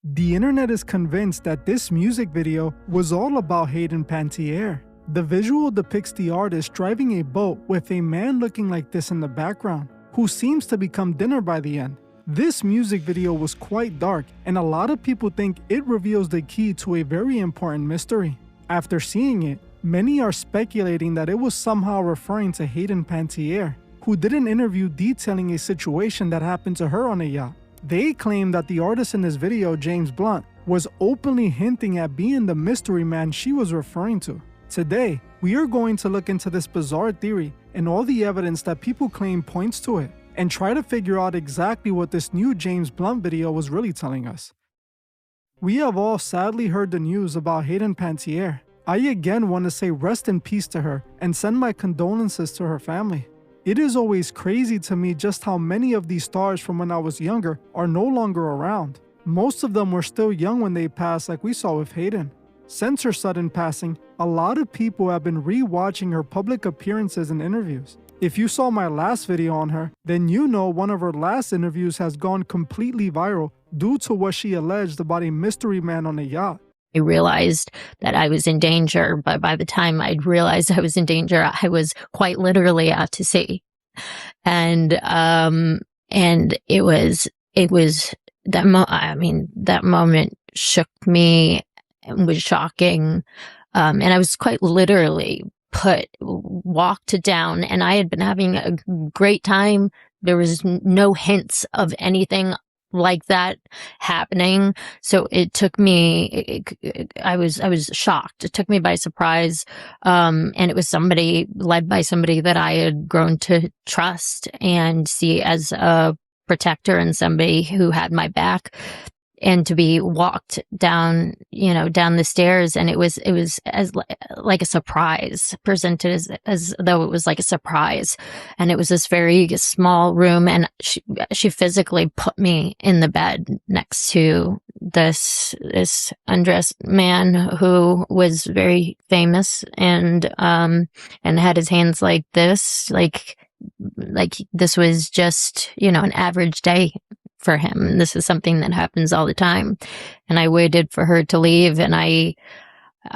The internet is convinced that this music video was all about Hayden Panettiere. The visual depicts the artist driving a boat with a man looking like this in the background, who seems to become dinner by the end. This music video was quite dark, and a lot of people think it reveals the key to a very important mystery. After seeing it, many are speculating that it was somehow referring to Hayden Panettiere, who did an interview detailing a situation that happened to her on a yacht. They claim that the artist in this video, James Blunt, was openly hinting at being the mystery man she was referring to. Today, we are going to look into this bizarre theory and all the evidence that people claim points to it, and try to figure out exactly what this new James Blunt video was really telling us. We have all sadly heard the news about Hayden Panettiere. I again want to say rest in peace to her and send my condolences to her family. It is always crazy to me just how many of these stars from when I was younger are no longer around. Most of them were still young when they passed, like we saw with Hayden. Since her sudden passing, a lot of people have been re-watching her public appearances and interviews. If you saw my last video on her, then you know one of her last interviews has gone completely viral due to what she alleged about a mystery man on a yacht. I realized that I was in danger, but by the time I'd realized I was in danger, I was quite literally out to sea. And it was that moment shook me and was shocking. And I was quite literally walked down, and I had been having a great time. There was no hints of anything like that happening. So it took me, I was shocked. It took me by surprise. And it was led by somebody that I had grown to trust and see as a protector and somebody who had my back. And to be walked down, down the stairs, and it was as like a surprise, presented as though it was like a surprise. And it was this very small room, and she physically put me in the bed next to this undressed man who was very famous and had his hands like this, like this was just, an average day for him. This is something that happens all the time. And I waited for her to leave. And I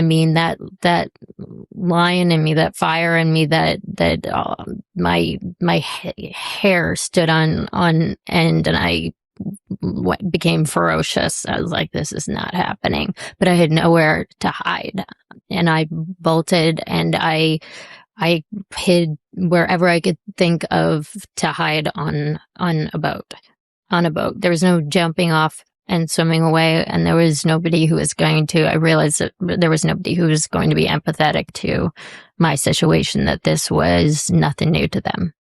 mean, that lion in me, that fire in me, that my hair stood on end, and I became ferocious. I was like, this is not happening. But I had nowhere to hide. And I bolted, and I hid wherever I could think of to hide on a boat. There was no jumping off and swimming away, and there was nobody who was I realized that there was nobody who was going to be empathetic to my situation, that this was nothing new to them.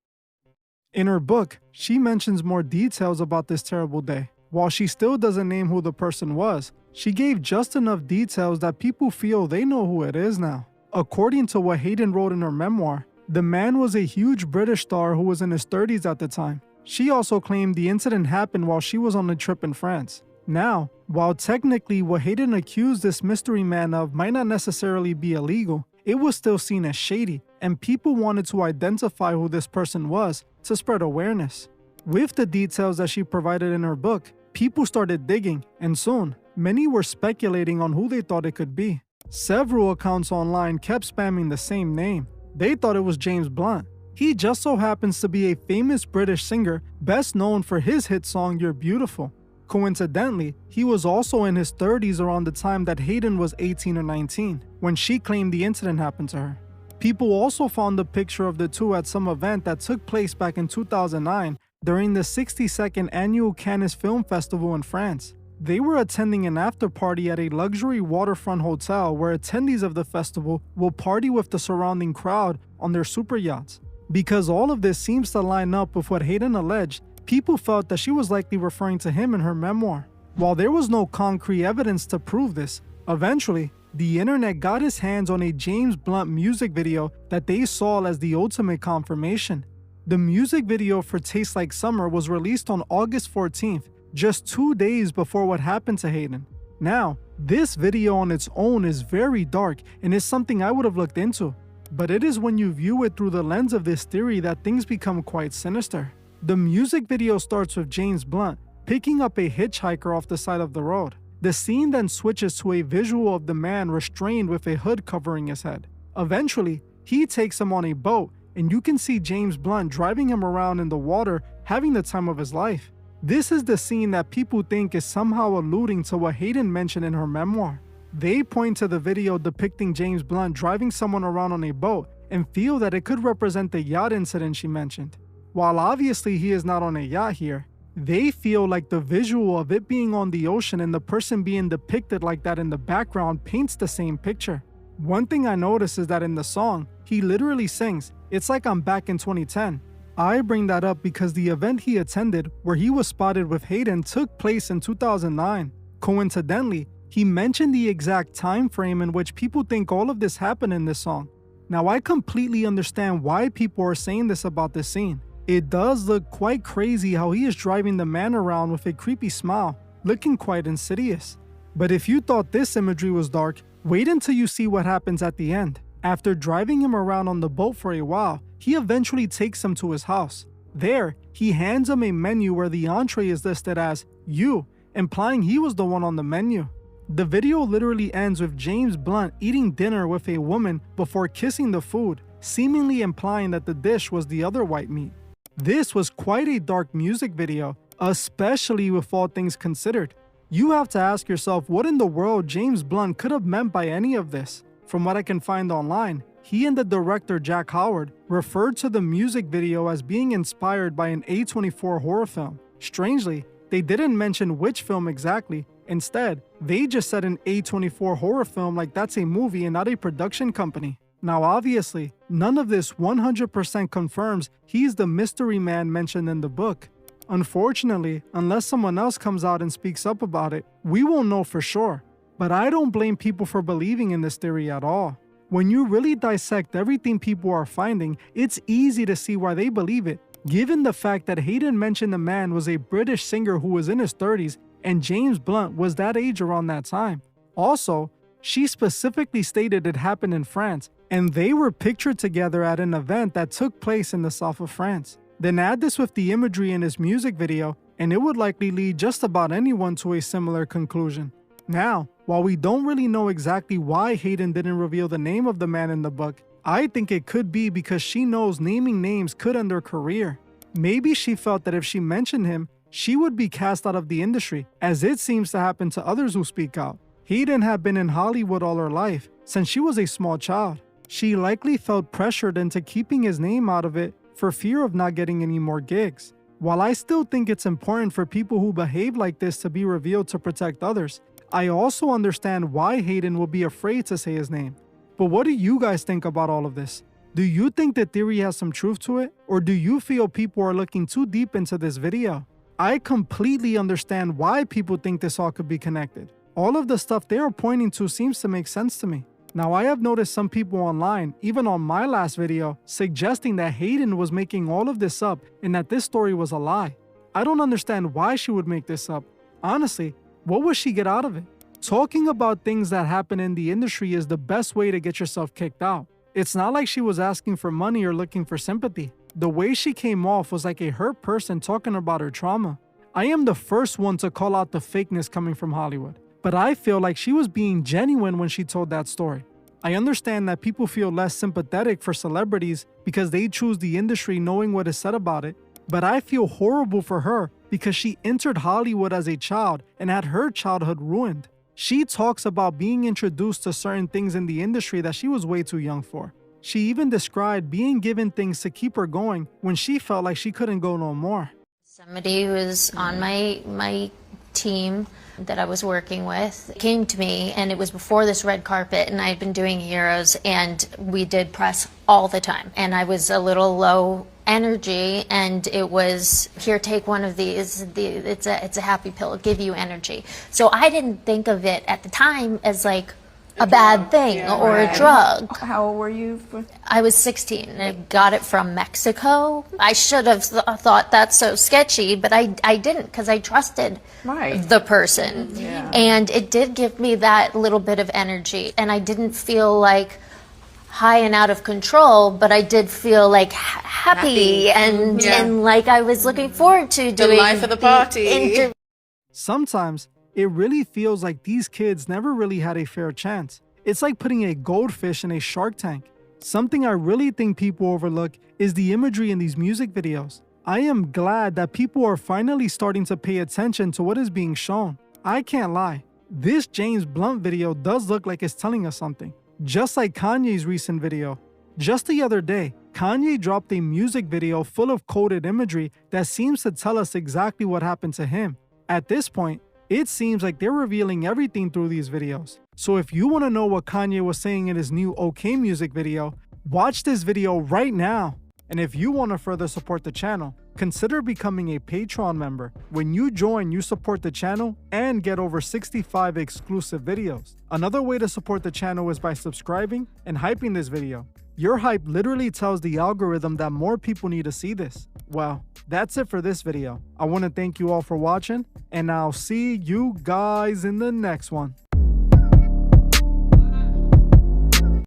In her book, she mentions more details about this terrible day. While she still doesn't name who the person was, she gave just enough details that people feel they know who it is now. According to what Hayden wrote in her memoir, the man was a huge British star who was in his 30s at the time. She also claimed the incident happened while she was on a trip in France. Now, while technically what Hayden accused this mystery man of might not necessarily be illegal, it was still seen as shady, and people wanted to identify who this person was to spread awareness. With the details that she provided in her book, people started digging, and soon, many were speculating on who they thought it could be. Several accounts online kept spamming the same name. They thought it was James Blunt. He just so happens to be a famous British singer, best known for his hit song, You're Beautiful. Coincidentally, he was also in his 30s around the time that Hayden was 18 or 19, when she claimed the incident happened to her. People also found a picture of the two at some event that took place back in 2009 during the 62nd annual Cannes Film Festival in France. They were attending an after party at a luxury waterfront hotel where attendees of the festival will party with the surrounding crowd on their super yachts. Because all of this seems to line up with what Hayden alleged, people felt that she was likely referring to him in her memoir. While there was no concrete evidence to prove this, eventually, the internet got its hands on a James Blunt music video that they saw as the ultimate confirmation. The music video for Tastes Like Summer was released on August 14th, just 2 days before what happened to Hayden. Now, this video on its own is very dark and is something I would have looked into. But it is when you view it through the lens of this theory that things become quite sinister. The music video starts with James Blunt picking up a hitchhiker off the side of the road. The scene then switches to a visual of the man restrained with a hood covering his head. Eventually, he takes him on a boat, and you can see James Blunt driving him around in the water, having the time of his life. This is the scene that people think is somehow alluding to what Hayden mentioned in her memoir. They point to the video depicting James Blunt driving someone around on a boat and feel that it could represent the yacht incident she mentioned. While obviously he is not on a yacht here, they feel like the visual of it being on the ocean and the person being depicted like that in the background paints the same picture. One thing I noticed is that in the song, he literally sings, "It's like I'm back in 2010. I bring that up because the event he attended, where he was spotted with Hayden, took place in 2009. Coincidentally, he mentioned the exact time frame in which people think all of this happened in this song. Now, I completely understand why people are saying this about this scene. It does look quite crazy how he is driving the man around with a creepy smile, looking quite insidious. But if you thought this imagery was dark, wait until you see what happens at the end. After driving him around on the boat for a while, he eventually takes him to his house. There, he hands him a menu where the entree is listed as "you," implying he was the one on the menu. The video literally ends with James Blunt eating dinner with a woman before kissing the food, seemingly implying that the dish was the other white meat. This was quite a dark music video, especially with all things considered. You have to ask yourself what in the world James Blunt could have meant by any of this. From what I can find online, he and the director Jack Howard referred to the music video as being inspired by an A24 horror film. Strangely, they didn't mention which film exactly. Instead, they just said an A24 horror film like that's a movie and not a production company. Now obviously, none of this 100% confirms he's the mystery man mentioned in the book. Unfortunately, unless someone else comes out and speaks up about it, we won't know for sure. But I don't blame people for believing in this theory at all. When you really dissect everything people are finding, it's easy to see why they believe it, given the fact that Hayden mentioned the man was a British singer who was in his 30s and James Blunt was that age around that time. Also, she specifically stated it happened in France, and they were pictured together at an event that took place in the south of France. Then add this with the imagery in his music video, and it would likely lead just about anyone to a similar conclusion. Now, while we don't really know exactly why Hayden didn't reveal the name of the man in the book, I think it could be because she knows naming names could end her career. Maybe she felt that if she mentioned him, she would be cast out of the industry, as it seems to happen to others who speak out. Hayden had been in Hollywood all her life, since she was a small child. She likely felt pressured into keeping his name out of it for fear of not getting any more gigs. While I still think it's important for people who behave like this to be revealed to protect others, I also understand why Hayden will be afraid to say his name. But what do you guys think about all of this? Do you think the theory has some truth to it? Or do you feel people are looking too deep into this video? I completely understand why people think this all could be connected. All of the stuff they are pointing to seems to make sense to me. Now, I have noticed some people online, even on my last video, suggesting that Hayden was making all of this up and that this story was a lie. I don't understand why she would make this up. Honestly, what would she get out of it? Talking about things that happen in the industry is the best way to get yourself kicked out. It's not like she was asking for money or looking for sympathy. The way she came off was like a hurt person talking about her trauma. I am the first one to call out the fakeness coming from Hollywood, but I feel like she was being genuine when she told that story. I understand that people feel less sympathetic for celebrities because they choose the industry knowing what is said about it, but I feel horrible for her because she entered Hollywood as a child and had her childhood ruined. She talks about being introduced to certain things in the industry that she was way too young for. She even described being given things to keep her going when she felt like she couldn't go no more. Somebody who was on my team that I was working with came to me, and it was before this red carpet, and I had been doing Heroes, and we did press all the time. And I was a little low energy, and it was, here, take one of these. It's a happy pill, it'll give you energy. So I didn't think of it at the time as like a bad thing or a drug. How old were you? I was 16 and I got it from Mexico. I should have thought that's so sketchy, but I didn't, because I trusted the person. And it did give me that little bit of energy, and I didn't feel like high and out of control, but I did feel like happy and like I was looking forward to doing the life of the party. Sometimes It really feels like these kids never really had a fair chance. It's like putting a goldfish in a shark tank. Something I really think people overlook is the imagery in these music videos. I am glad that people are finally starting to pay attention to what is being shown. I can't lie. This James Blunt video does look like it's telling us something, just like Kanye's recent video. Just the other day, Kanye dropped a music video full of coded imagery that seems to tell us exactly what happened to him. At this point, it seems like they're revealing everything through these videos. So if you want to know what Kanye was saying in his new OK Music video, watch this video right now. And if you want to further support the channel, consider becoming a Patreon member. When you join, you support the channel and get over 65 exclusive videos. Another way to support the channel is by subscribing and hyping this video. Your hype literally tells the algorithm that more people need to see this. Well, that's it for this video. I want to thank you all for watching, and I'll see you guys in the next one.